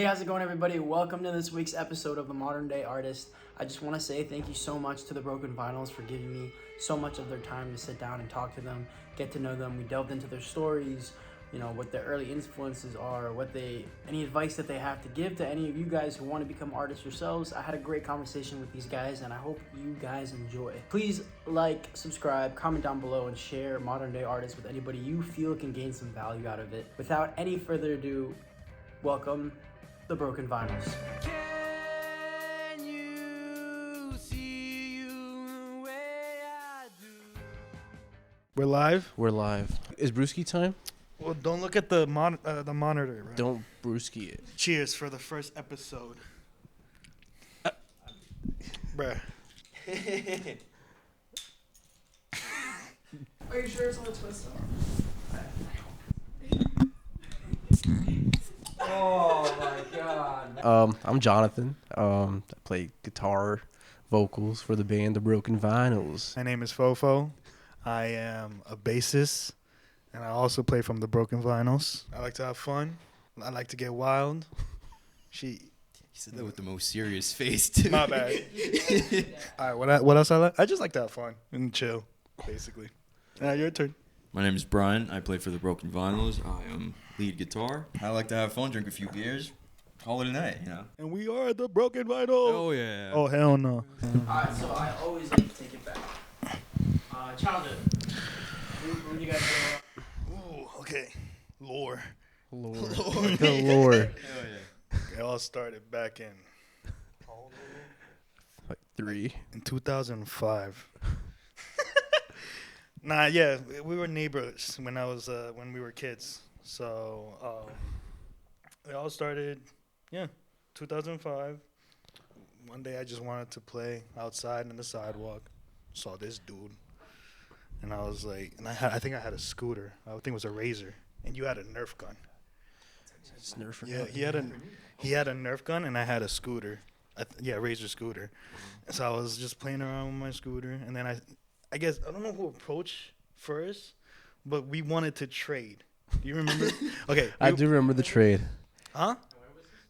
Hey, how's it going, everybody? Welcome to this week's episode of the Modern Day Artist. I just want to say thank you so much to the Broken Vinyls for giving me so much of their time to sit down and talk to them, get to know them. We delved into their stories, what their early influences are, any advice that they have to give to any of you guys who want to become artists yourselves. I had a great conversation with these guys, and I hope you guys enjoy. Please like, subscribe, comment down below, and share Modern Day Artists with anybody you feel can gain some value out of it. Without any further ado, welcome the Broken Vinyls. Can you see you the way I do? We're live. We're live. Is brewski time? Well, don't look at the monitor. Right? Don't brewski it. Cheers for the first episode. Bruh. Are you sure it's on the twist off? Oh my god. I'm Jonathan. I play guitar, vocals for the band The Broken Vinyls. My name is Fofo. I am a bassist, and I also play from the Broken Vinyls. I like to have fun. I like to get wild. He said that with the most serious face, too. My bad. All right, what else I like? I just like to have fun and chill, basically. Your turn. My name is Brian. I play for the Broken Vinyls. I am lead guitar. I like to have fun, drink a few beers, call it a night, And we are the Broken Vinyls. Oh, yeah. Oh, hell no. Alright, so I always like to take it back. Childhood. Who do you guys know? Ooh, okay. Lore. Lord. Lord. Good Lord. Hell yeah. It all started back in Like 3. in 2005. Nah, yeah, we were neighbors when we were kids. So it all started, 2005. One day I just wanted to play outside on the sidewalk. Saw this dude, and I was like, I think I had a scooter. I think it was a Razor, and you had a Nerf gun. It's Nerf. Yeah, he had a Nerf gun, and I had a scooter. Razor scooter. So I was just playing around with my scooter, and then I guess I don't know who approached first, but we wanted to trade. Do you remember? Okay, I do remember the trade. Huh?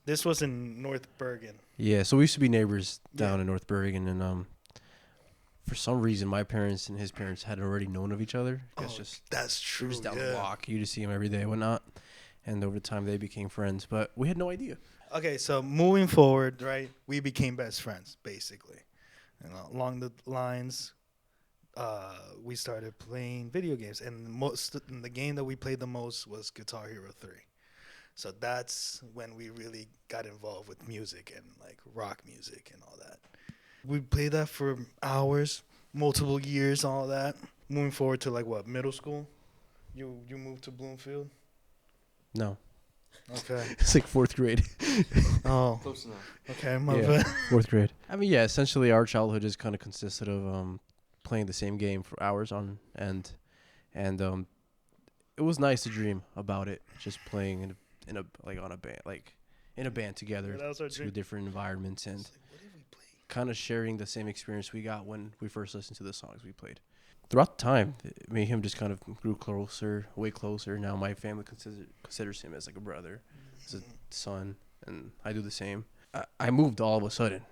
This was in North Bergen. Yeah, so we used to be neighbors down in North Bergen, and for some reason, my parents and his parents had already known of each other. That's true. Just down the block. You just see him every day, whatnot. And over time, they became friends, but we had no idea. Okay, so moving forward, right, we became best friends, basically. Along the lines, we started playing video games, and the game that we played the most was Guitar Hero 3. So that's when we really got involved with music and like rock music and all that. We played that for hours, multiple years, all that. Moving forward to middle school? You moved to Bloomfield? No. Okay. It's like 4th grade. Oh. Close enough. Okay, my bad. 4th grade. I mean, yeah, essentially our childhood just kind of consisted of playing the same game for hours on end. And it was nice to dream about it, just playing in a band together Yeah, that was our through dream. different environments and What did we play? kind of sharing the same experience we got when we first listened to the songs we played. Throughout the time, me and him just kind of grew closer, way closer. Now my family considers him as like a brother, as a son, and I do the same. I moved all of a sudden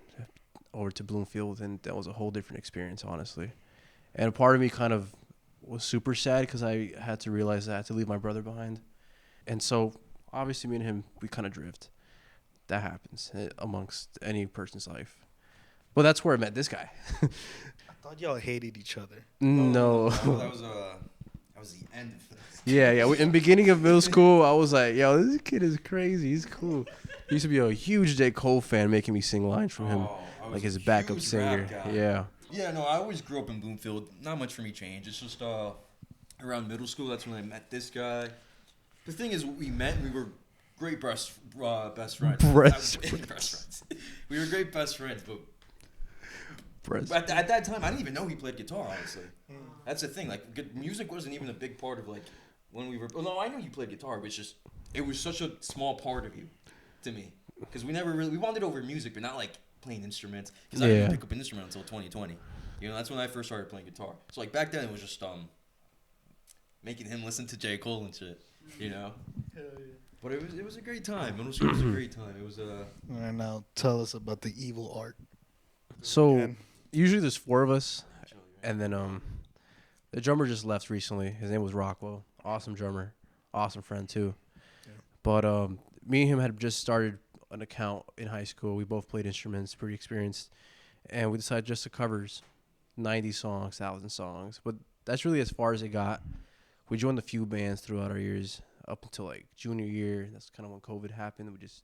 over to Bloomfield, and that was a whole different experience, honestly. And a part of me kind of was super sad because I had to realize that I had to leave my brother behind. And so, obviously, me and him, we kind of drift. That happens amongst any person's life. But that's where I met this guy. I thought y'all hated each other. No. That was the end of this. Yeah. In the beginning of middle school, I was like, yo, this kid is crazy. He's cool. He used to be a huge J. Cole fan, making me sing lines from him, like his backup singer. Yeah. Yeah, no, I always grew up in Bloomfield. Not much for me changed. It's just around middle school, that's when I met this guy. The thing is, we met, we were great best friends. Best friends. We were great best friends, but at that time, I didn't even know he played guitar, honestly. That's the thing. Like, music wasn't even a big part of, when we were... Well, no, I knew you played guitar, but it was such a small part of you to me. Because we never really... We bonded over music, but not, playing instruments. Because I didn't pick up an instrument until 2020. That's when I first started playing guitar. So, back then, it was just making him listen to J. Cole and shit, But it was a great time. Middle school was a great time. It was All right, now tell us about the evil art. So Again. usually there's 4 of us, and then the drummer just left recently. His name was Rockwell. Awesome drummer, awesome friend too. Yeah. But me and him had just started an account in high school. We both played instruments, pretty experienced, and we decided just to covers 90 songs, 1,000 songs. But that's really as far as it got. We joined a few bands throughout our years up until like junior year. That's kind of when COVID happened. We just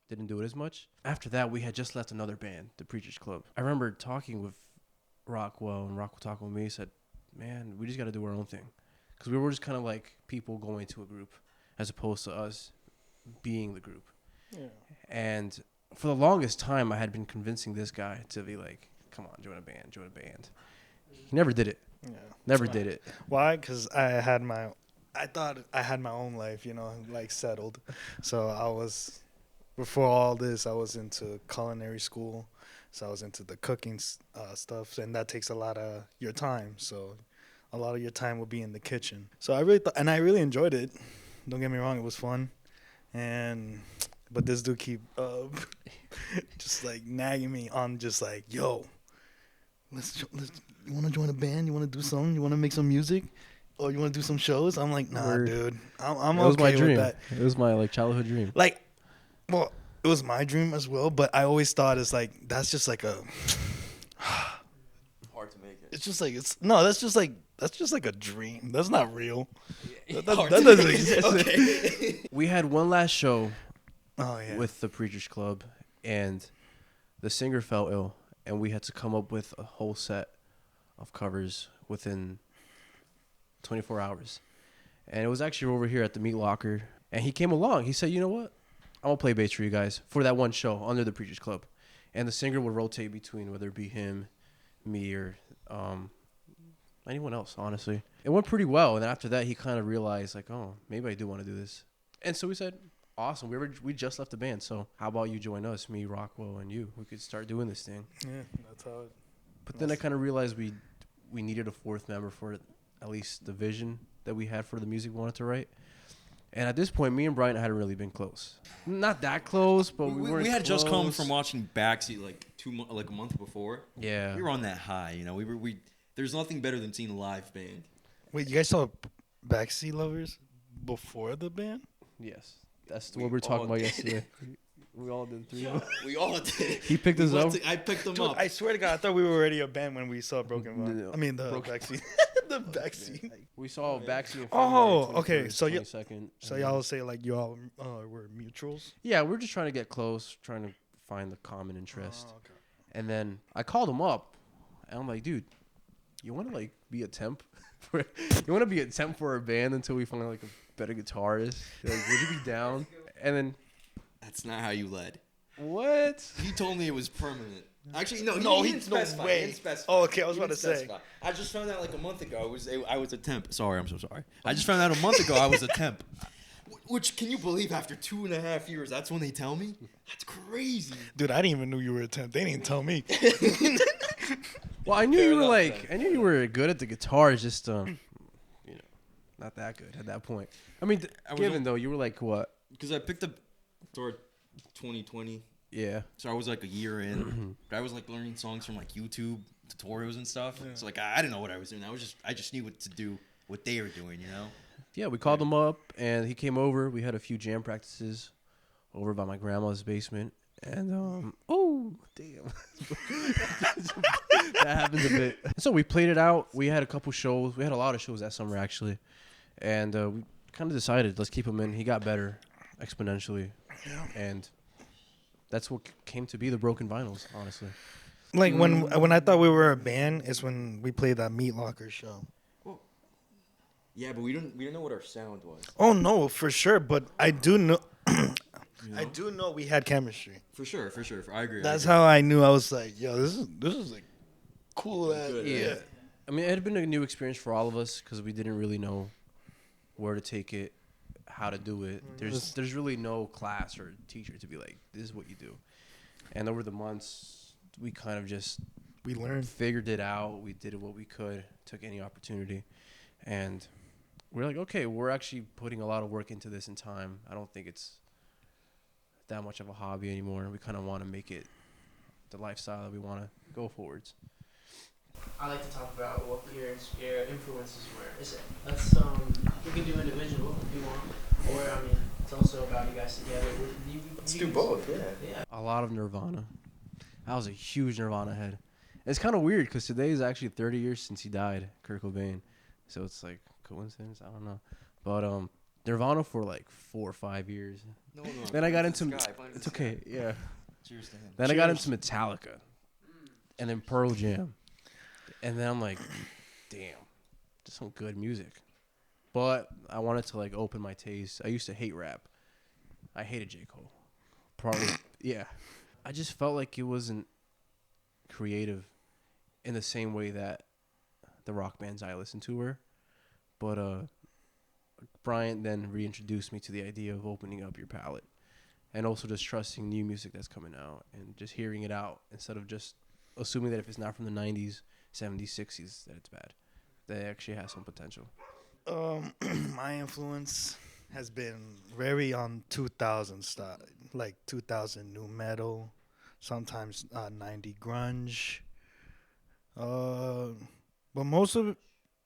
didn't do it as much. After that, we had just left another band, the Preachers Club. I remember talking with Rockwell, and Rockwell talking with me. He said, man, we just got to do our own thing. Because we were just kind of like people going to a group as opposed to us being the group. Yeah. And for the longest time, I had been convincing this guy to be like, come on, join a band. He never did it. Yeah. Never did it. Why? Because I thought I had my own life, like settled. So I was, before all this, I was into culinary school. So I was into the cooking stuff, and that takes a lot of your time. So a lot of your time will be in the kitchen. So I really enjoyed it. Don't get me wrong, it was fun. But this dude keep just like nagging me on just like, yo, let's you want to join a band? You want to do something? You want to make some music? Or you want to do some shows? I'm like, nah, dude. I'm It was okay my dream. with that. It was my childhood dream. Like, well, it was my dream as well, but I always thought it's like, that's just like a, hard to make it. it's just like, that's just like a dream. That's not real. That Hard to doesn't make it. exist. Okay. We had one last show Oh, yeah. with the Preachers Club, and the singer fell ill, and we had to come up with a whole set of covers within 24 hours. And it was actually over here at the Meat Locker, and he came along. He said, you know what? I'm going to play bass for you guys for that one show under the Preachers Club. And the singer would rotate between whether it be him, me, or anyone else, honestly. It went pretty well, and after that, he kind of realized, like, oh, maybe I do want to do this. And so we said, awesome. We just left the band, so how about you join us, me, Rockwell, and you? We could start doing this thing. Yeah, that's how it. But then I kind of realized we needed a 4th member for at least the vision that we had for the music we wanted to write. And at this point, me and Brian hadn't really been close. Not that close, but we weren't. We had close. just come from watching Backseat like a month before. Yeah. We were on that high, We there's nothing better than seeing a live band. Wait, you guys saw Backseat Lovers before the band? Yes, that's what we were talking all about did. yesterday. We all did 3. We all did. He picked us up. I picked them Dude, up. I swear to God, I thought we were already a band when we saw Broken Vinyl. No. I mean, the Backseat. The Backseat. We saw a backseat. Oh, okay, so you- 22nd. So y'all say like y'all were mutuals? Yeah, we're just trying to get close, trying to find the common interest. Oh, okay. And then I called him up, and I'm like, dude, you want to be a temp? You want to be a temp for our band until we find a better guitarist? Would you be down? And then That's not how you led. what? He told me it was permanent. Actually, no. No, he didn't no specify. way. He didn't specify. Oh, okay, I was He about didn't to say. specify. I just found out like a month ago. I was a temp. Sorry, I'm so sorry. I just found out a month ago I was a temp. Which, can you believe after 2.5 years, that's when they tell me? That's crazy. Dude, I didn't even know you were a temp. They didn't tell me. Well, I knew Fair you were enough, I knew you were good at the guitar. It's just not that good at that point. I mean, I was given though, you were what? Because I picked up toward 2020. Yeah. So I was a year in. But I was learning songs from YouTube tutorials and stuff. Yeah. So I didn't know what I was doing. I just knew what to do, what they were doing, Yeah, we called him up, and he came over. We had a few jam practices over by my grandma's basement, and oh damn, that happens a bit. So we played it out. We had a couple shows. We had a lot of shows that summer actually, and we kind of decided let's keep him in. He got better exponentially, and that's what came to be the Broken Vinyls, honestly. Like when I thought we were a band is when we played that Meat Locker show. Yeah, but we didn't know what our sound was. Oh no, for sure. But I do know. I do know we had chemistry. For sure. I agree. That's how I knew. I was like, yo, this is cool. Good, Yeah. I mean, it had been a new experience for all of us because we didn't really know where to take it, how to do it. There's really no class or teacher to be like, this is what you do. And over the months, we kind of just We learned. figured it out. We did what we could, took any opportunity, and we're like, okay, we're actually putting a lot of work into this in time. I don't think it's that much of a hobby anymore. We kind of want to make it the lifestyle that we want to go forwards. I like to talk about what your influences were. Is it? We can do individual if you want, or I mean, it's also about you guys together. Let's do both. Yeah. Yeah. A lot of Nirvana. I was a huge Nirvana head. It's kind of weird because today is actually 30 years since he died, Kurt Cobain. So it's like coincidence. I don't know, but Nirvana for like 4 or 5 years. No. Then I got into. It's okay. Yeah. Cheers to him. Then I got into Metallica, and then Pearl Jam, and then I'm like, damn, just some good music. But I wanted to like open my taste. I used to hate rap. I hated J. Cole. Probably, yeah. I just felt like it wasn't creative in the same way that the rock bands I listened to were. But Bryant then reintroduced me to the idea of opening up your palette. And also just trusting new music that's coming out and just hearing it out instead of just assuming that if it's not from the 90s, 70s, 60s, that it's bad. That it actually has some potential. My influence has been very on 2000 style, like 2000 new metal, sometimes 90 grunge. But most of it,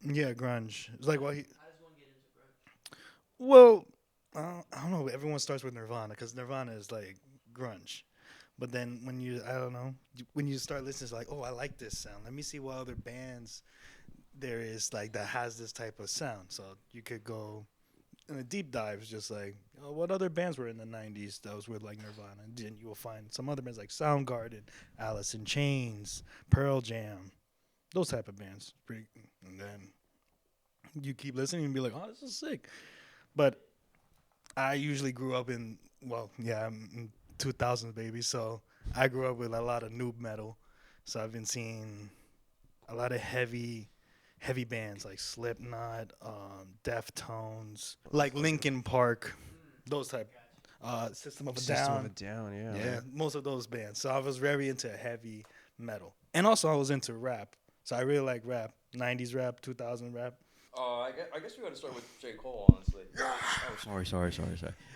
yeah, grunge. It's like, well, How does one get into grunge? well, I don't know. Everyone starts with Nirvana because Nirvana is like grunge. But then when when you start listening, it's like, oh, I like this sound. Let me see what other bands there is like that has this type of sound. So you could go in a deep dive, it's just like, oh, what other bands were in the 90s that was with like Nirvana? And then you will find some other bands like Soundgarden, Alice in Chains, Pearl Jam, those type of bands. And then you keep listening and be like, oh, this is sick. But I usually grew up I'm in 2000s, baby. So I grew up with a lot of noob metal. So I've been seeing a lot of heavy bands like Slipknot, Deftones, like Linkin Park, those type. System of a Down. Yeah, most of those bands. So I was very into heavy metal. And also I was into rap. So I really like rap. 90s rap, 2000 rap. I guess we got to start with J. Cole, honestly. Oh, sorry. Sorry.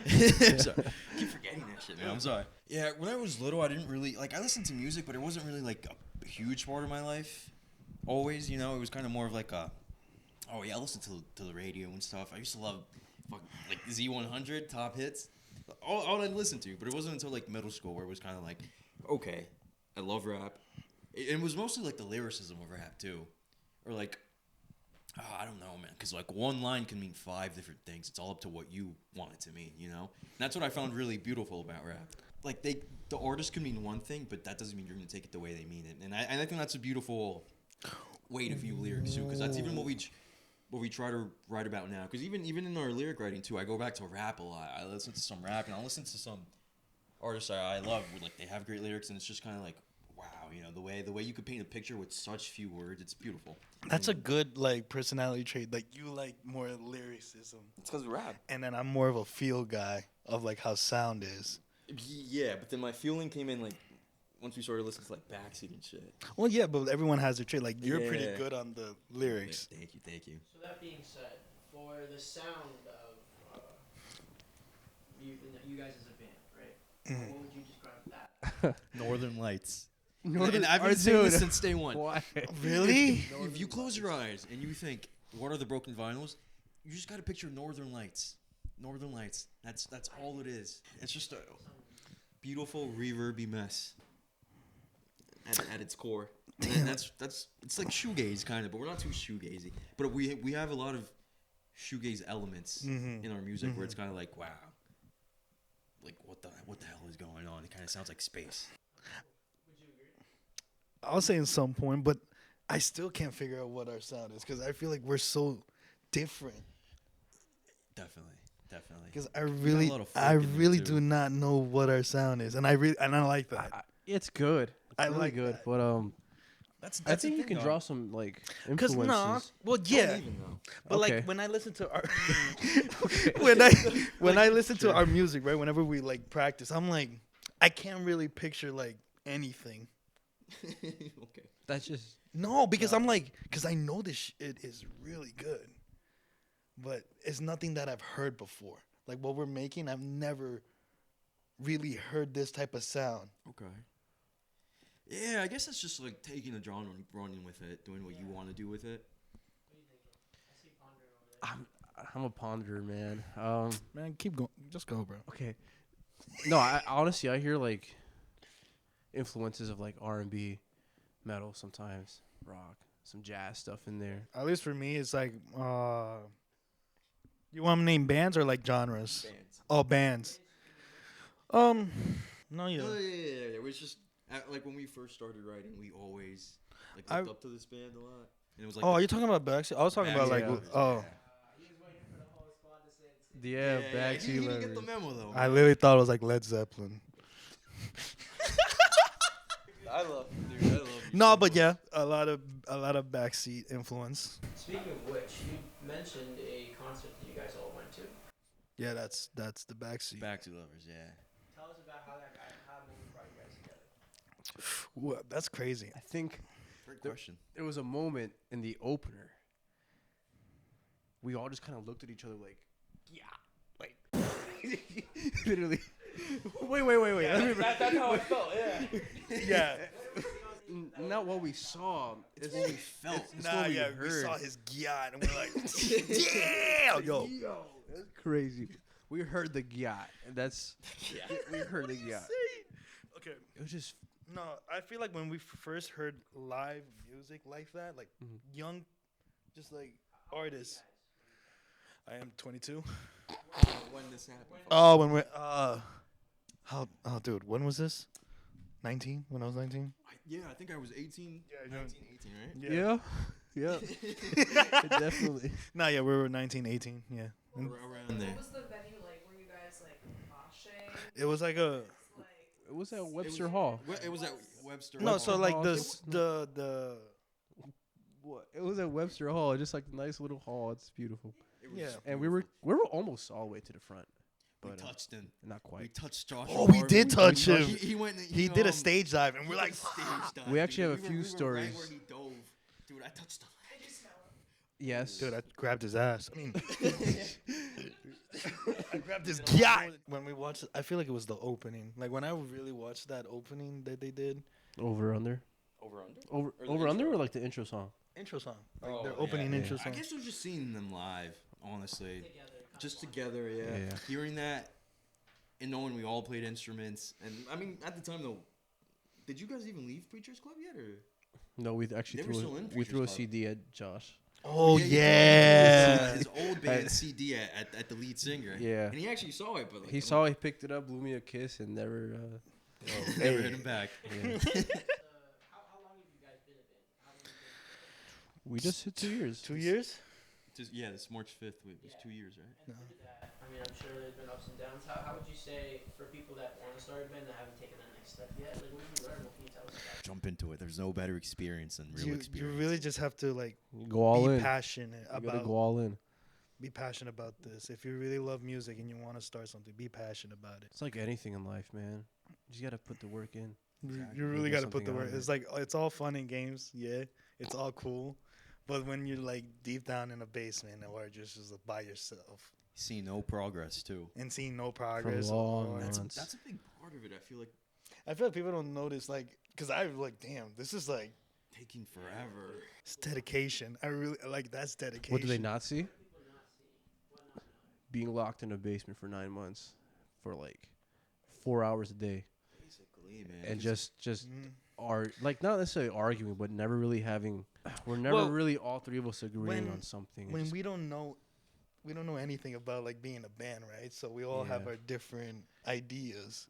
Keep forgetting that shit, man. I'm sorry. Yeah, when I was little, I didn't really, I listened to music, but it wasn't really, a huge part of my life. Always, it was kind of more of I listened to the radio and stuff. I used to love, Z100, Top Hits. All I'd listen to, but it wasn't until, middle school where it was kind of okay, I love rap. It was mostly, the lyricism of rap, too. Or, I don't know, man, because one line can mean 5 different things. It's all up to what you want it to mean, And that's what I found really beautiful about rap. The artist can mean one thing, but that doesn't mean you're going to take it the way they mean it. And I think that's a beautiful way to view lyrics too, because that's even what we try to write about now. Because even in our lyric writing too, I go back to rap a lot. I listen to some rap, and I listen to some artists I love. Where, they have great lyrics, and it's just kind of wow, the way you could paint a picture with such few words, it's beautiful. That's a good personality trait. You like more lyricism. It's because of rap. And then I'm more of a feel guy of how sound is. Yeah, but then my feeling came in once we started listening to Backseat and shit. Well, yeah, but everyone has their trait. You're pretty good on the lyrics. Thank you. So that being said, for the sound of you guys as a band, right? What would you describe that? Northern Lights. And I've been saying this since day one. Why? Really? If you close your eyes and you think, what are the broken vinyls? You just got to picture Northern Lights. Northern Lights. That's all it is. It's just a beautiful reverby mess at its core. And that's it's like shoegaze kind of, but we're not too shoegazy. But we have a lot of shoegaze elements in our music where it's kind of wow, what the hell is going on? It kind of sounds like space. I'll say in some point, but I still can't figure out what our sound is because I feel like we're so different. Definitely. Because I really do not know what our sound is, and I like that. It's good. I really like good, that. but that's I think you can draw some Because influences. well, yeah, but Okay. when I listen to our Okay. when I listen to our music, right? Whenever we practice, I'm I can't really picture anything. Okay. That's just No, because I'm because I know this shit is really good. but it's nothing that I've heard before. Like what we're making, I've never really heard this type of sound. Okay. Yeah, I guess it's just like taking a genre and running with it, doing what you want to do with it. I'm a ponderer, man. Man, keep going. Just go, bro. Okay. No, I honestly I hear like influences of like R&B, metal sometimes, rock, some jazz stuff in there. At least for me, it's like, you want to name bands or like genres? Bands. Oh, bands. No, yeah. Oh, yeah. It was just like when we first started writing, we always like I- looked up to this band a lot, and it was like. Oh, you're talking about Backseat? I was talking about like, Backseat oh. Yeah, he Backseat didn't get the Lovers. memo though. I literally thought it was like Led Zeppelin. I love you, dude. I love you. No, so but much. yeah, a lot of Backseat influence. Speaking of which, you mentioned a concert that you guys all went to. Yeah, that's the Backseat. Backseat Lovers, yeah. Tell us about how movie brought you guys together. Whoa, that's crazy. I think Great question. there was a moment in the opener. We all just kind of looked at each other like, yeah, like literally. Wait. That's how I felt. Yeah. Yeah. Not what we saw. It's what we felt. It's Nah, what we yeah, we heard. saw his gyat and we're like, yeah, yo. That's crazy. We heard the gyat. And that's we heard the gyat. Okay. It was just No, I feel like when we first heard live music like that, like young, just like artists. I am 22. When this happened. Oh, when we're dude, when was this? 19? When I was 19? Yeah, I think I was 18. Yeah, 19, 18, right? yeah. Definitely. Nah, yeah, we were 19, 18. Yeah. Around there. What was the venue like? Were you guys like moshing? It was like a Like, It was at Webster Hall. It was at Webster. no, Hall. so like Hall, the What? It was at Webster Hall, just like a nice little hall. It's beautiful. It was yeah. And we were almost all the way to the front, We but touched him. not We quite. touched Josh. Oh, we hard. did touch him. He went. He did a stage dive, and we're like, stage dive, We actually dude. have a few we were right stories. where he dove. Dude, I touched him. I just smell it. Yes. dude, I grabbed his ass. I mean, I grabbed his gyat. When we watched it, I feel like it was the opening. Like when I really watched that opening that they did, Over under. Over under. Over Or the over under intro? or like the intro song. intro song, like Oh, their yeah, opening yeah. intro I song. guess it was just seeing them live, honestly. Just together, yeah. Yeah. Hearing that and knowing we all played instruments. And I mean, at the time, though, did you guys even leave Preacher's Club yet? Or No, we actually They were still in we threw a Preacher's Club. CD at Josh. Oh you yeah. threw his old band CD at the lead singer. Yeah. And he actually saw it, but like, He saw it, he picked it up, blew me a kiss, and never. never hit him back. Yeah. How long have you guys been a band? How long have you been? We just hit 2 years. 2 years. Just, yeah, this March 5th was 2 years, right? And through that, I mean, I'm sure there's been ups and downs. How would you say for people that want to start a band that haven't taken that next step yet? Like, what did you learn? What can you tell us about it? Jump into it. There's no better experience than real You experience. really just have to like Go all be in. passionate You gotta about go all in. be passionate about this. If you really love music and you want to start something, be passionate about it. It's like anything in life, man. You just gotta put the work in. Exactly. You really Get got to put the something out work. of It's like it's all fun and games, yeah. It's all cool, but when you're like deep down in a basement or just by yourself See no progress, too. and seeing no For progress, long or- months. That's a big part of it. I feel like I feel like people don't notice, like, because I like, damn, this is like taking forever. it's dedication. I really like that's dedication. What do they not see? Being locked in a basement for 9 months, for like 4 hours a day, Basically, man. and just Mhm. like not necessarily arguing, but never really having. We're never Well, really all three of us agreeing when- on something. When It's we don't know anything about like being a band, right? So we all have Yeah. our different ideas.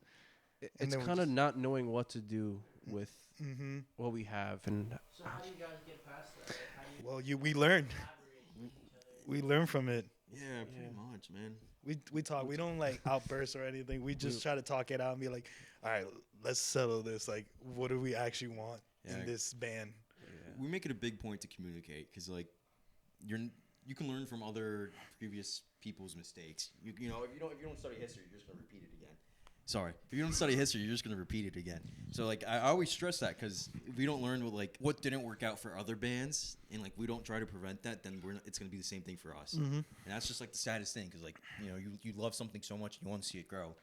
and it's then we kind of just- not knowing what to do with Mm-hmm. what we have, and So how do you guys get past that? Like, how do you Well, we learned. collaborate with each other? We learn from it. Yeah, pretty Yeah. much, man. We talk. We don't like outburst or anything. We just try to talk it out and be like, all right, let's settle this. Like, what do we actually want Yeah. in this band? We make it a big point to communicate because, like, you can learn from other previous people's mistakes. You know, if you don't study history, you're just gonna repeat it again. Sorry, if you don't study history, you're just gonna repeat it again. So like I always stress that because if we don't learn what didn't work out for other bands, and like we don't try to prevent that, then it's gonna be the same thing for us. And that's just like the saddest thing because like you love something so much and you want to see it grow.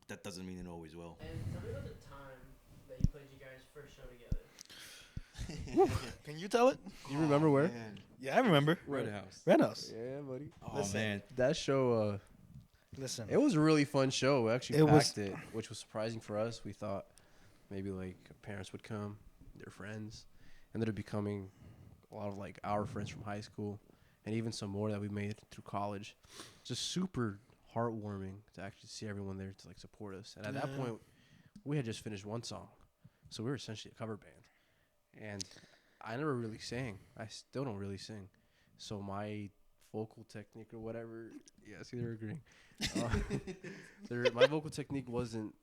That doesn't mean it always will. And tell me about the time that you played your guys' first show together. Can you tell it? You remember where? Man. Yeah, I remember. Red House. Red House. Yeah, buddy. Oh Listen. man. That show, Listen. it was a really fun show. We actually It was- packed it, which was surprising for us. We thought maybe like parents would come, their friends, ended up becoming a lot of like our friends from high school, and even some more that we made through college. Just super heartwarming to actually see everyone there to like support us. And at that point, we had just finished one song, so we were essentially a cover band. And I never really sang. I still don't really sing. So my vocal technique or whatever, yeah, see, they're agreeing. My vocal technique wasn't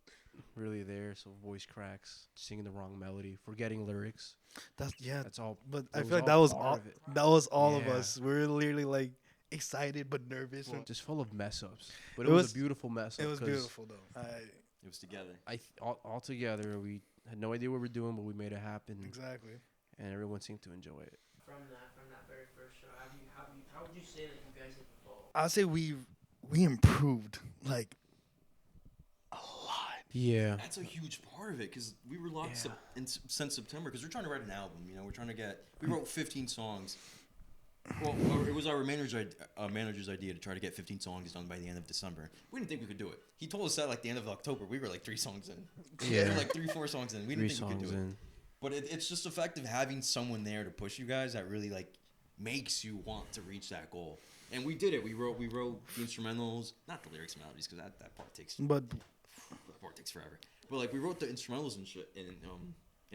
really there, so voice cracks, singing the wrong melody, forgetting lyrics. That's all. But I that feel like all that was part all. of it. That was all of Yeah. us. We were literally like excited but nervous. Just full of mess ups, but It it was was- a beautiful mess up. It was 'cause beautiful though. It was together. all together, we had no idea what we were doing, but we made it happen, Exactly. and everyone seemed to enjoy it. From that very first show, how would you say that you guys have evolved? I'll say we improved like a lot. Yeah. That's a huge part of it because we were locked since September because we're trying to write an album. We're trying to we wrote 15 songs. Well, it was our manager's idea to try to get 15 songs done by the end of December. We didn't think we could do it. He told us that like the end of October. We were like 3 songs in. Yeah. We were like 3-4 songs in. We didn't think we could do it. in. But it's just the fact of having someone there to push you guys that really like makes you want to reach that goal. And we did it. We wrote the instrumentals, not the lyrics and melodies, because that part takes forever. But like we wrote the instrumentals and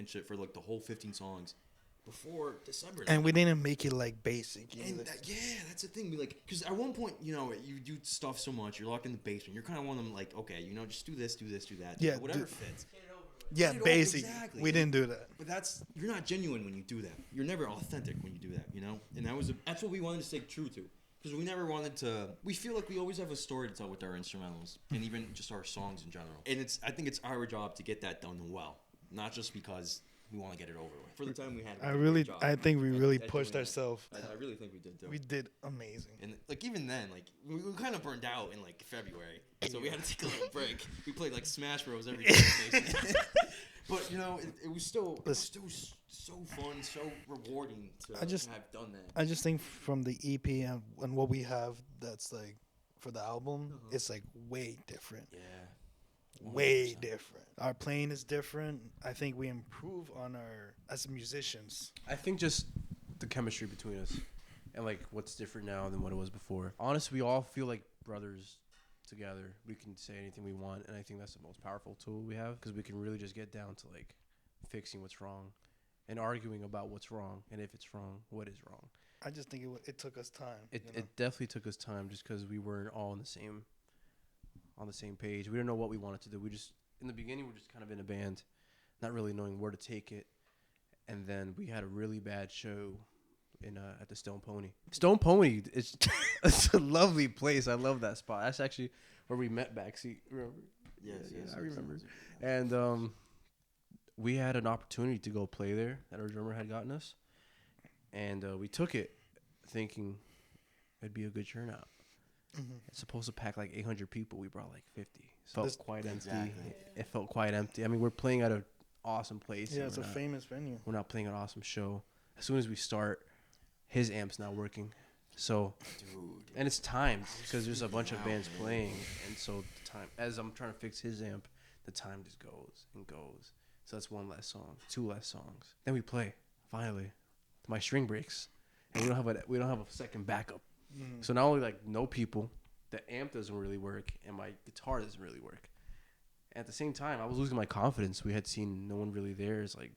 shit for like the whole 15 songs before December. And we didn't make it like basic. And that's the thing. We like because at one point, you do stuff so much. You're locked in the basement. You're kind of one of them like, okay, just do this, do that. Yeah, whatever fits. Yeah, Get it over, basic. exactly. We didn't do that. But you're not genuine when you do that. You're never authentic when you do that, And that's what we wanted to stay true to. Because we never wanted to. We feel like we always have a story to tell with our instrumentals and even just our songs in general. And I think it's our job to get that done well, not just because we want to get it over with. For the time we had, I think we really at pushed doing ourselves. I really think we did too. We did amazing. And like even then, like we kind of burned out in like February, so we had to take a little break. We played like Smash Bros every day. But it was still so fun, so rewarding to have done that. I just think from the EP and what we have, that's like for the album, it's like way different. Yeah. Way different. Our playing is different. I think we improve on as musicians. I think just the chemistry between us and like what's different now than what it was before. Honestly, we all feel like brothers together. We can say anything we want, and I think that's the most powerful tool we have because we can really just get down to like fixing what's wrong and arguing about what's wrong and if it's wrong, what is wrong. I just think it took us time. It definitely took us time just because we weren't all on the same page. We didn't know what we wanted to do. We just in the beginning we're just kind of in a band, not really knowing where to take it, and then we had a really bad show at the Stone Pony. Stone Pony is it's a lovely place. I love that spot. That's actually where we met backseat. Remember? Yes, I remember. And we had an opportunity to go play there that our drummer had gotten us, and we took it, thinking it'd be a good turnout. It's supposed to pack like 800 people. We brought like 50. Felt quite empty. Exactly. It felt quite empty. I mean, we're playing at an awesome place. Yeah, and it's a famous venue. We're not playing an awesome show. As soon as we start, his amp's not working. So, Dude. and it's timed because there's a bunch of bands playing, and so the time as I'm trying to fix his amp, the time just goes and goes. So that's one less song, 2 less songs. Then we play. Finally, my string breaks, and we don't have a second backup. So not only like no people, the amp doesn't really work, and my guitar doesn't really work. And at the same time, I was losing my confidence. We had seen no one really there. It's like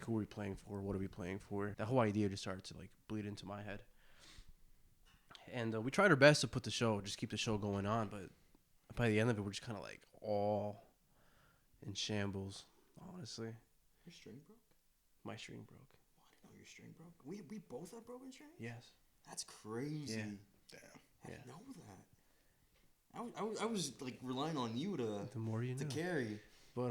who are we playing for? What are we playing for? That whole idea just started to like bleed into my head. And we tried our best to put just keep the show going on, but by the end of it, we're just kind of like all in shambles, honestly. Your string broke? My string broke. Oh, I didn't know your string broke. We both have broken strings? Yes. That's crazy. Yeah. Damn. I didn't know that. I was like relying on you The more you to know. carry. But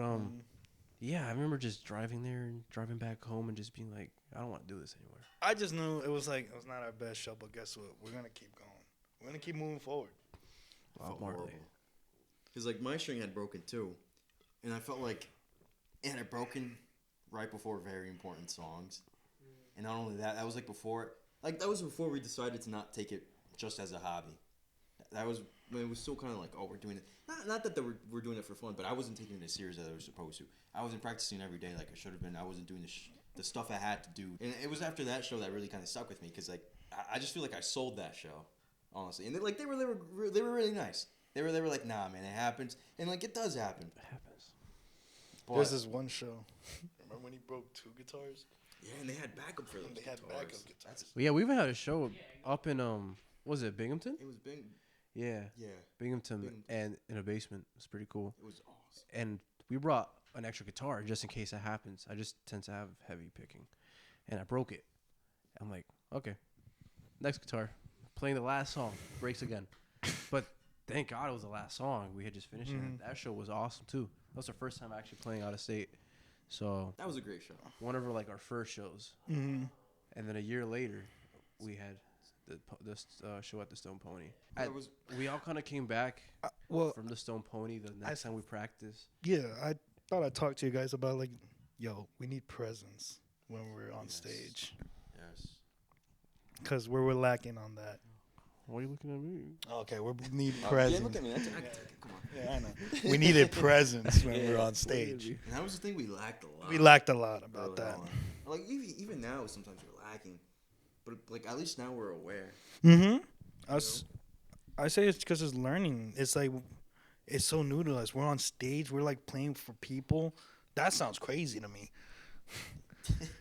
yeah, I remember just driving there and driving back home and just being like, I don't want to do this anymore. I just knew it was not our best show, but guess what? We're gonna keep going. We're gonna keep moving forward. Wow, Marley. Because like my string had broken too, and I felt like it had broken right before very important songs. And not only that, that was like before, that was before we decided to not take it just as a hobby. That was when it was still kind of like, oh, we're doing it. Not that we're doing it for fun, but I wasn't taking it as serious as I was supposed to. I wasn't practicing every day like I should have been. I wasn't doing the stuff I had to do. And it was after that show that really kind of stuck with me because like I just feel like I sold that show, honestly. And they were really nice. They were like, nah, man, it happens, and like it does happen. It happens. But, There's this one show. Remember when he broke 2 guitars? yeah, and they had backup for those. They had guitars. backup guitars. Well, yeah, we even had a show up in was it Binghamton? It was big. Yeah, Yeah, Binghamton, and in a basement. It was pretty cool. it was awesome. And we brought an extra guitar just in case that happens. I just tend to have heavy picking, and I broke it. I'm like, okay, next guitar, playing the last song, breaks again. But thank God it was the last song. We had just finished it. That show was awesome too. That was our first time actually playing out of state. So That was a great show. one of our our first shows, Mm-hmm. and then a year later, we had the show at the Stone Pony. That was We all kind of came back Well, from the Stone Pony the next time we practiced. yeah, I thought I'd talk to you guys about yo, we need presence when we're on Yes. stage yes. because we're lacking on that. Why are you looking at me? Okay, we need Yeah, presence. look at me. I can take it. Come on. Yeah, I know. We needed presence when we were on stage. And that was the thing we lacked a lot. We lacked a lot about early that. on. Like even now, sometimes we're lacking, but like at least now we're aware. Mm-hmm. I say it's because it's learning. It's like it's so new to us. We're on stage. We're like playing for people. That sounds crazy to me.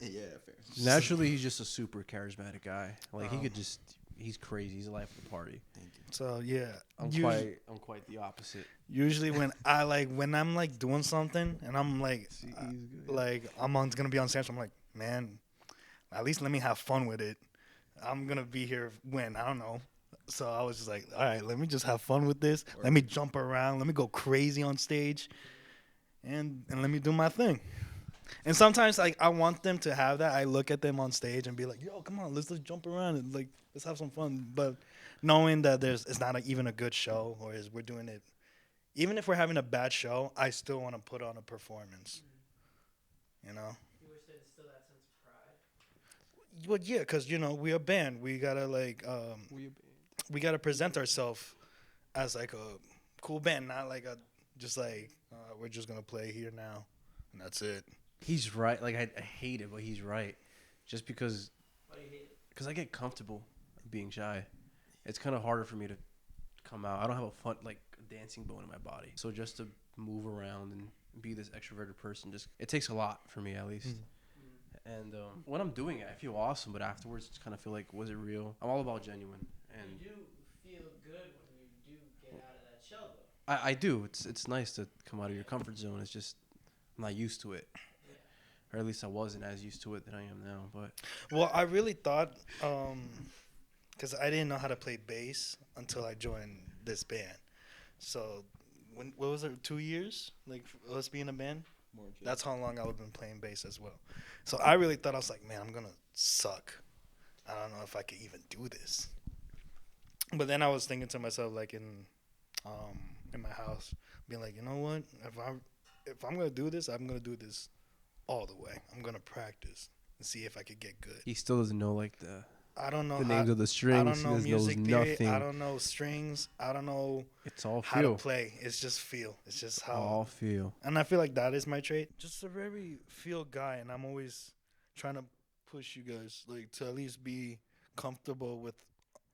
Yeah, fair. Naturally, he's just a super charismatic guy. Like he's crazy. He's the life of the party. Thank you. So yeah, I'm quite the opposite. usually when I'm like doing something and I'm like gonna be on stage, I'm like, man, at least let me have fun with it. I'm gonna be here when I don't know. So I was just like, all right, let me just have fun with this. Let me jump around. Let me go crazy on stage, and let me do my thing. And sometimes like I want them to have that. I look at them on stage and be like, yo, come on, let's just jump around and like let's have some fun. But knowing that it's not even a good show, or we're doing it, even if we're having a bad show, I still want to put on a performance. You know. You wish there's still that sense of pride. Well, yeah, because we're a band. We gotta we gotta present ourselves as like a cool band, not like we're just gonna play here now and that's it. He's right. Like I hate it, but he's right. Just because Why do you hate it? because I get comfortable being shy. It's kind of harder for me to come out. I don't have a fun dancing bone in my body. So just to move around and be this extroverted person, it takes a lot for me at least. And when I'm doing it, I feel awesome. But afterwards, just kind of feel like, was it real? I'm all about genuine. And You do feel good when you do get out of that shell, though. I do. It's nice to come out of your comfort zone. It's just I'm not used to it. Or at least I wasn't as used to it than I am now. But Well, I really thought, because I didn't know how to play bass until I joined this band. So, what was it, 2 years? Like, us being a band? That's how long I've been playing bass as well. So, I really thought, I was like, man, I'm going to suck. I don't know if I could even do this. But then I was thinking to myself, like, in my house, being like, you know what? If I'm going to do this, I'm going to do this all the way. I'm going to practice and see if I could get good. he still doesn't know I don't know the names of the strings. I don't know he music knows theory. nothing. I don't know strings. I don't know It's all how to feel. play. It's just feel. It's just how. All feel. And I feel like that is my trait. Just a very feel guy, and I'm always trying to push you guys to at least be comfortable with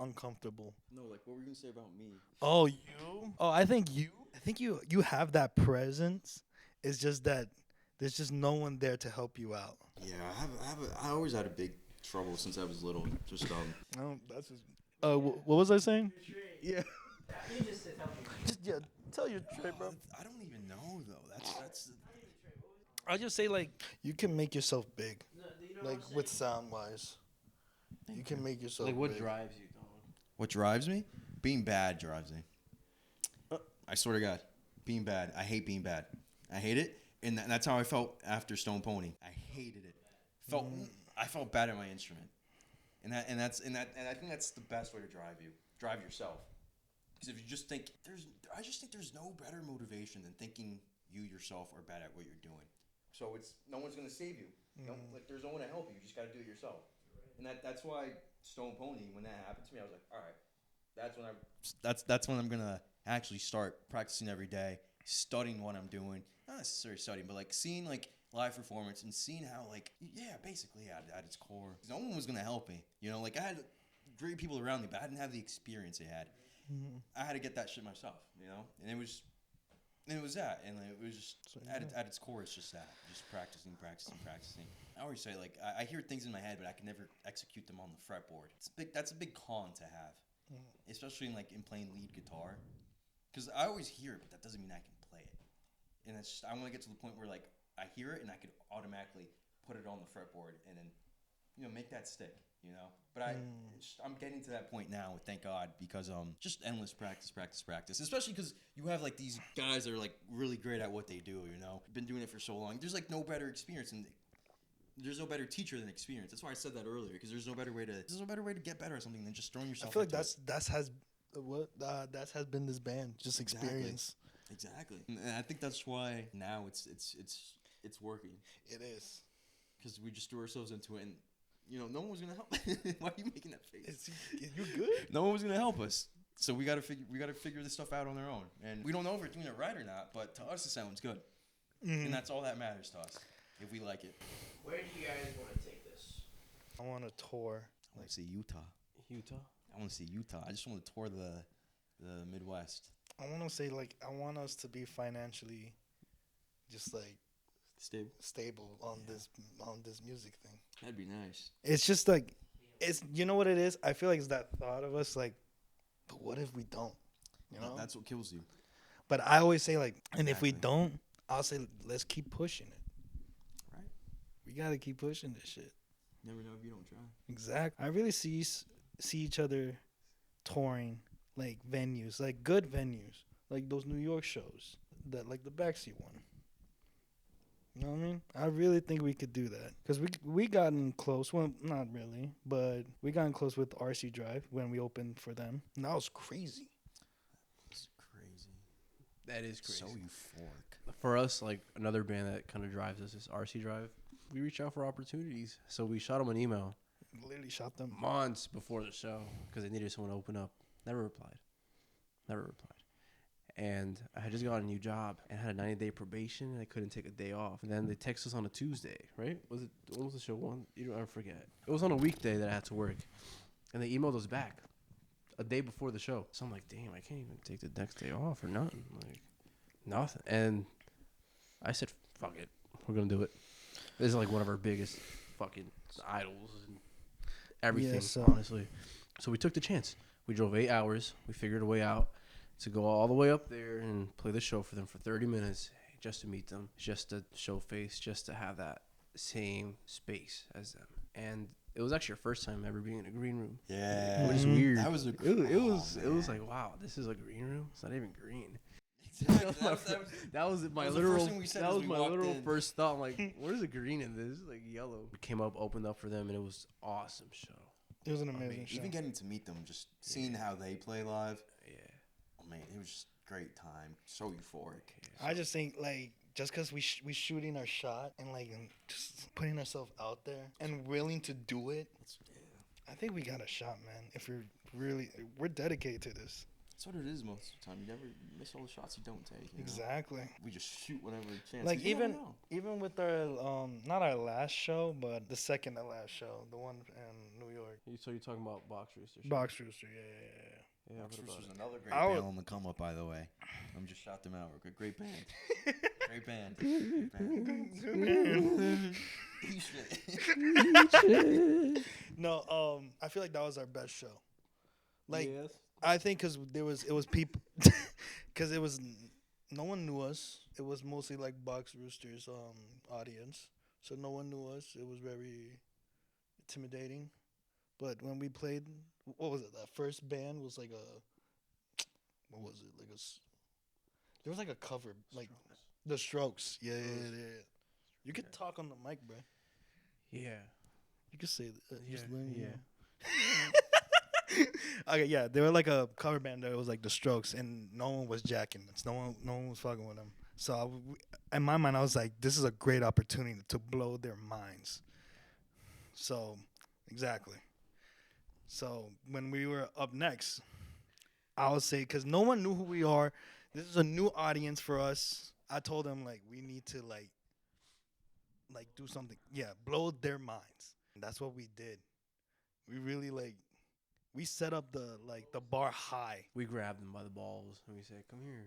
uncomfortable. No, what were you gonna say about me? Oh, you? Oh, I think you have that presence. It's just that there's just no one there to help you out. Yeah, I always had a big trouble since I was little. Just No, that's just. What was I saying? yeah. You just said tell me. Just tell your trait, bro. I don't even know though. That's. I just say you can make yourself big, No, you know what I'm with saying? sound wise. You can make yourself What big. drives you, dog? What drives me? Being bad drives me. I swear to God, being bad. I hate being bad. I hate it, and that's how I felt after Stone Pony. I hated it. I felt bad at my instrument, and I think that's the best way to drive yourself. Because if you just think I just think there's no better motivation than thinking you yourself are bad at what you're doing. So it's no one's gonna save you. Like there's no one to help you. You just gotta do it yourself. And that's why Stone Pony, when that happened to me, I was like, all right, that's when I'm gonna actually start practicing every day, studying what I'm doing. Not necessarily studying, but like seeing like live performance and seeing how like basically at its core, no one was gonna help me. Like I had great people around me, but I didn't have the experience they had. I had to get that shit myself, and it was that, and it was just at its core, it's just that, just practicing. I always say like I hear things in my head, but I can never execute them on the fretboard. That's a big con to have, especially in playing lead guitar, because I always hear it, but that doesn't mean I can play it. And it's just, I want to get to the point where like I hear it and I could automatically put it on the fretboard and then make that stick. But I'm getting to that point now, thank God, because just endless practice, especially because you have like these guys that are like really great at what they do. Been doing it for so long. There's like no better experience, and there's no better teacher than experience. That's why I said that earlier, because there's no better way to get better at something than just throwing yourself. I feel like that has been this band, just experience. Exactly. And I think that's why now it's working. It is, because we just threw ourselves into it, and no one was gonna help. Why are you making that face? You good? No one was gonna help us, so we gotta figure this stuff out on our own. And we don't know if we're doing it right or not, but to us it sounds good, and that's all that matters to us. If we like it. Where do you guys want to take this? I want to tour. I want to see Utah. I want to see Utah. I just want to tour the Midwest. I want to say like I want us to be financially, just like stable on this music thing. That'd be nice. It's just like, what it is? I feel like it's that thought of us like, but what if we don't? That's what kills you. But I always say like, and if we don't, I'll say let's keep pushing it. Right. We gotta keep pushing this shit. Never know if you don't try. Exactly. I really see each other touring like venues, like good venues, like those New York shows, that like the Backseat one. You know what I mean? I really think we could do that. Because we gotten close. Well, not really. But we gotten close with RC Drive when we opened for them. And that was crazy. It's crazy. That is crazy. So euphoric. For us, like, another band that kind of drives us is RC Drive. We reach out for opportunities. So we shot them an email. Literally shot them months before the show because they needed someone to open up. Never replied. And I had just got a new job and had a 90-day probation, and I couldn't take a day off. And then they texted us on a Tuesday, right? When was the show? I forget. It was on a weekday that I had to work. And they emailed us back a day before the show. So I'm like, damn, I can't even take the next day off or nothing. Like, nothing. And I said, fuck it. We're going to do it. This is like one of our biggest fucking idols and everything, honestly. So we took the chance. We drove 8 hours. We figured a way out to go all the way up there and play the show for them for 30 minutes just to meet them, just to show face, just to have that same space as them. And it was actually our first time ever being in a green room. Yeah. Which is weird. That was it was like, wow, this is a green room? It's not even green. That was my literal first thought. I'm like, where's the green in this? It's like yellow. We came up, opened up for them, and it was awesome show. It was an amazing show. Even getting to meet them, just seeing how they play live. Yeah. Oh man, it was just a great time. So euphoric. I just think like just because we shooting our shot and like just putting ourselves out there and willing to do it, I think we got a shot, man. If we're dedicated to this. That's what it is most of the time. You never miss all the shots you don't take. Exactly. We just shoot whatever chance. Like even with our not our last show, but the second to last show, the one in New York. So you're talking about Box Rooster? Box Rooster, yeah. Box Rooster's another great band on the come up, by the way. I'm just shout them out. We're a great band. Great band. No, I feel like that was our best show. Like, yes. I think because it was people, because it was no one knew us. It was mostly like Box Rooster's audience, so no one knew us. It was very intimidating. But when we played, what was it? That first band was like There was like a cover, like the Strokes. Yeah. You could talk on the mic, bro. Yeah. You could say that. Yeah. Just let me Yeah. know. Okay, yeah, they were like a cover band that was like the Strokes, and no one was jacking it. No one was fucking with them. So in my mind, I was like, this is a great opportunity to blow their minds. So, exactly. So when we were up next, I would say, because no one knew who we are, this is a new audience for us. I told them like we need to like do something, yeah, blow their minds. And that's what we did. We really we set up the bar high. We grabbed them by the balls and we said, "Come here,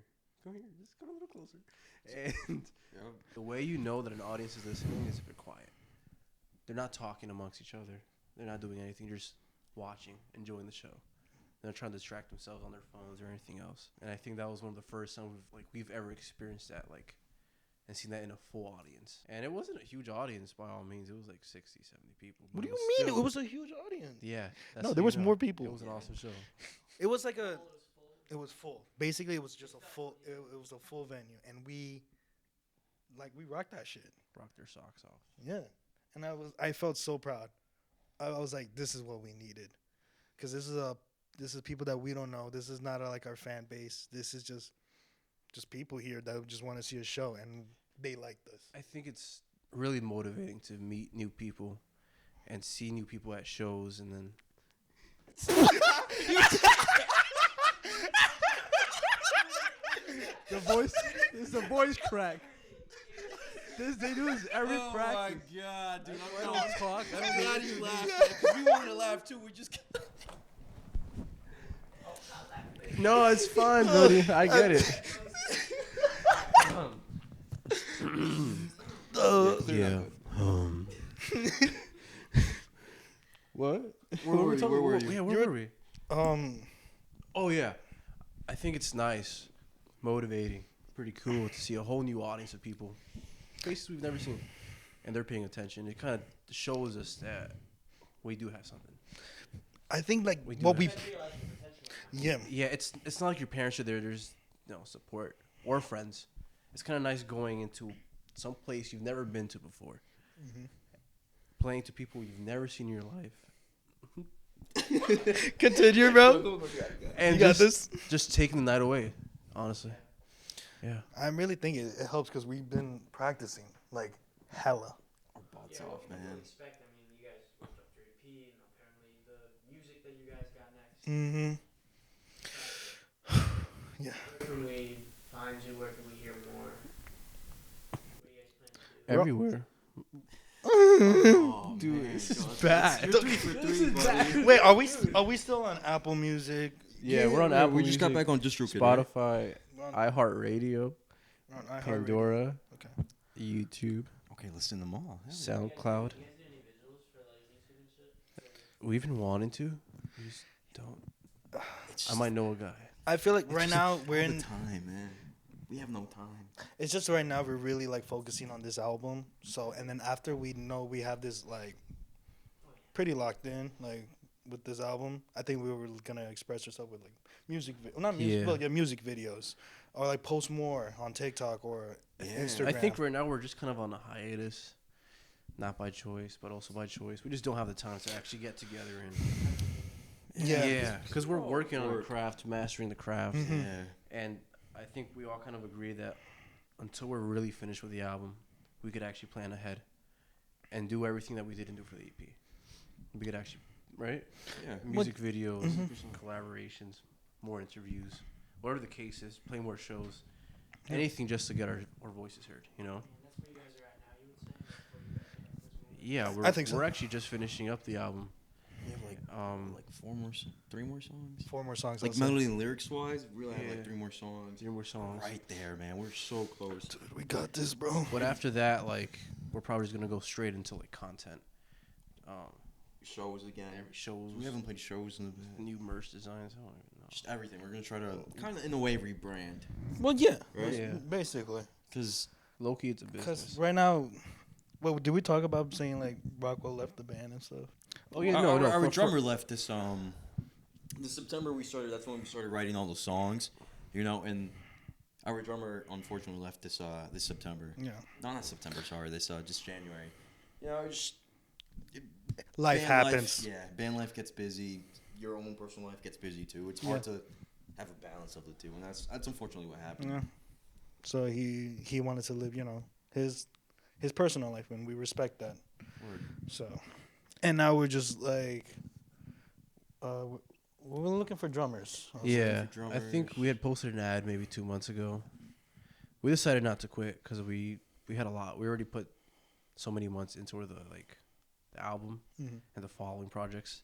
just come a little closer." And the way you know that an audience is listening is if they're quiet. They're not talking amongst each other. They're not doing anything. They're just watching, enjoying the show. They're not trying to distract themselves on their phones or anything else. And I think that was one of the first times we've ever experienced that, and seen that in a full audience. And it wasn't a huge audience by all means. It was like 60, 70 people. What do But you it mean? still- It was a huge audience. Yeah. No, there was huge more au- people. It was an awesome show. It was like it was full. Basically, it was just a full. It was a full venue, and we rocked that shit. Rocked their socks off. Yeah, and I felt so proud. I was like, this is what we needed, because this is people that we don't know. This is not like our fan base. This is just people here that just want to see a show, and they liked us. I think it's really motivating to meet new people and see new people at shows, and then the voice crack. They do this every Oh my god, dude! I'm talk. glad you laughed. We wanted to laugh too. We just. No, it's fun, buddy. I get it. Yeah. What? Where were you? Yeah, where were we? Um, Oh yeah. I think it's nice, motivating, pretty cool to see a whole new audience of people, faces we've never seen, and they're paying attention. It kind of shows us that we do have something. I think We do what have we, yeah, Yeah, it's not like your parents are there. There's no support or friends. It's kind of nice going into some place you've never been to before, playing to people you've never seen in your life, continue, bro. and You got just taking the night away. Honestly, yeah. I really think it helps because we've been practicing like hella. Our butts off, man. Expect. I mean, you guys went up to repeat, and apparently the music that you guys got next. Mm-hmm. Yeah. Where can we find you? Where can we hear more? What do you guys plan to do? Everywhere. Oh, Dude, man, this is God, bad. You're 3 for 3, buddy. Wait, are we still on Apple Music? Yeah, we're on Apple. We just got Music, back on DistroKid. Spotify, We're on, iHeartRadio, we're on iHeartRadio. Pandora, Okay. YouTube, Okay, listen to them all. Hell. SoundCloud. You guys do any visuals for like YouTube and shit? We've been wanting to. We just don't. I might know a guy. I feel like right now we're All the in. time, man. We have no time. It's just right now we're really like focusing on this album. So and then after we know we have this like pretty locked in like with this album, I think we were gonna express ourselves with like not music, Yeah. but yeah, music videos, or like post more on TikTok or Yeah. Instagram. I think right now we're just kind of on a hiatus, not by choice, but also by choice. We just don't have the time to actually get together and Yeah. because we're working on the Work. craft, mastering the craft, Mhm. Yeah. and I think we all kind of agree that until we're really finished with the album, we could actually plan ahead and do everything that we didn't do for the EP. We could actually, right? Yeah. Music videos, collaborations, more interviews, whatever the case is, play more shows, anything just to get our voices heard, you know? And that's where you guys are at now, you would say? Before you guys get up this movie? Yeah, I think so. we're actually just finishing up the album. We have like 3 more songs. 4 more songs. Like I'll say. melody and lyrics wise, we really have Yeah. like 3 more songs. 3 more songs. Right there, man. We're so close. Dude, we got this, bro. But after that, we're probably just gonna go straight into content. Shows again. Every shows. We haven't played shows in a bit. New merch designs. I don't even know. Just everything. We're gonna try to kind of in a way rebrand, Well, yeah, right? Yeah. basically. Because Low-key, it's a Because business. right now, well, did we talk about saying like Rockwell left the band and stuff? Oh yeah, our for- drummer left this this September. That's when we started writing all the songs, you know, and Our drummer unfortunately left this September. Yeah. No, not September. Sorry, this just January. You know, just Life band happens. Yeah, band life gets busy. Your own personal life gets busy too. It's hard to have a balance of the two, and that's unfortunately what happened. Yeah. So he wanted to live, his personal life, and we respect that. Word. So, and now we're just like, we're looking for drummers. Yeah, for I think we had posted an ad maybe 2 months ago. We decided not to quit because we had a lot. We already put so many months into the album and the following projects.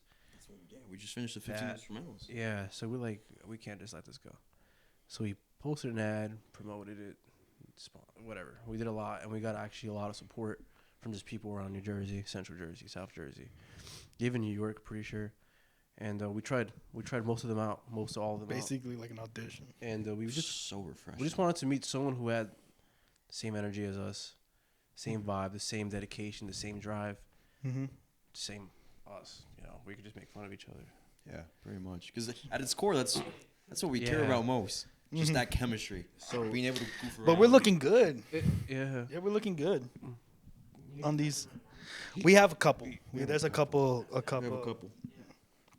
Yeah, we just finished the 15 instrumentals. Yeah, so we can't just let this go. So we posted an ad, promoted it, whatever. We did a lot, and we got actually a lot of support from just people around New Jersey, Central Jersey, South Jersey, even New York, pretty sure. And we tried most of them out, most of all of them Basically like an audition. And we just So refreshing. we just wanted to meet someone who had the same energy as us, same vibe, the same dedication, the same drive, same us. We could just make fun of each other. Yeah, pretty much. Because at its core, that's what we care about most. Just that chemistry. So being able to goof around. But we're looking good. Yeah. Yeah, we're looking good. On these, we have a couple. There's a couple. We have a couple.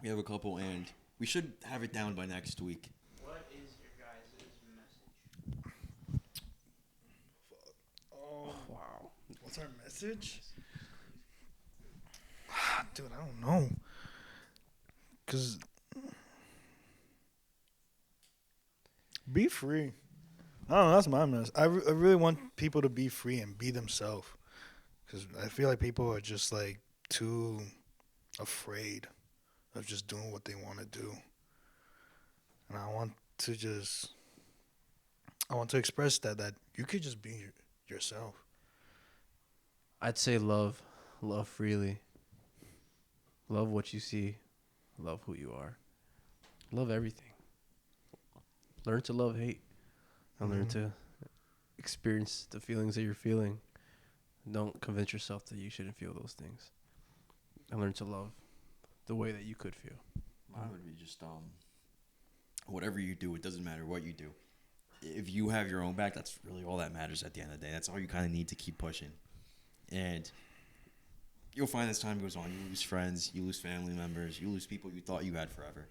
We have a couple, and we should have it down by next week. What is your guys' message? Oh wow! What's our message? Dude, I don't know. Cause be free. I don't know. That's my message. I really want people to be free and be themselves. Cause I feel like people are just like too afraid of just doing what they want to do. And I want to express that you could just be yourself. I'd say love freely. Love what you see. Love who you are. Love everything. Learn to love hate. And learn to experience the feelings that you're feeling. Don't convince yourself that you shouldn't feel those things. And learn to love the way that you could feel. Mine would be just whatever you do, it doesn't matter what you do. If you have your own back, that's really all that matters at the end of the day. That's all you kind of need to keep pushing. And you'll find as time goes on, you lose friends, you lose family members, you lose people you thought you had forever.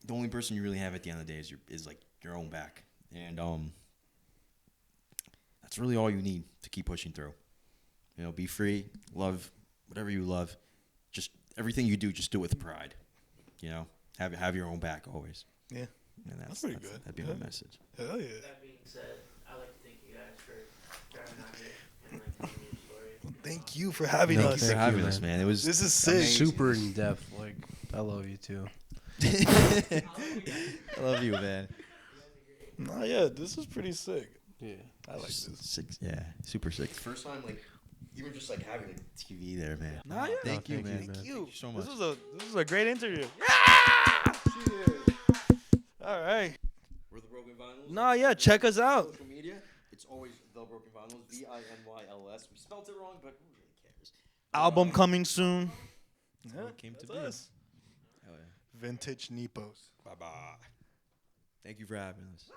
The only person you really have at the end of the day is like your own back. And that's really all you need to keep pushing through. Be free, love whatever you love. Just everything you do, just do it with pride. Have your own back always. Yeah. And That's pretty good. That'd be my message. Hell yeah. That being said, I'd like to thank you guys for driving out here and telling your story. Thank you for having Thank us. you for having man. us, man. It was This is sick. Super in depth. I love you too. I love you, man. Nah, yeah, this is pretty sick. Yeah. I like this. Sick, yeah, super sick. First time, even just having a TV there, man. Nah, yeah. Thank you, thank you, man. man. Thank you. Thank you so much. This was a great interview. All right. We're the Broken Vinyls. Nah, yeah, check us out. Social media, it's always the Broken Vinyls. VINYLS. We spelled it wrong, but who really cares? Album coming soon. That's how it came to be. us. Hell yeah. Vintage Nepos. Bye bye. Thank you for having us.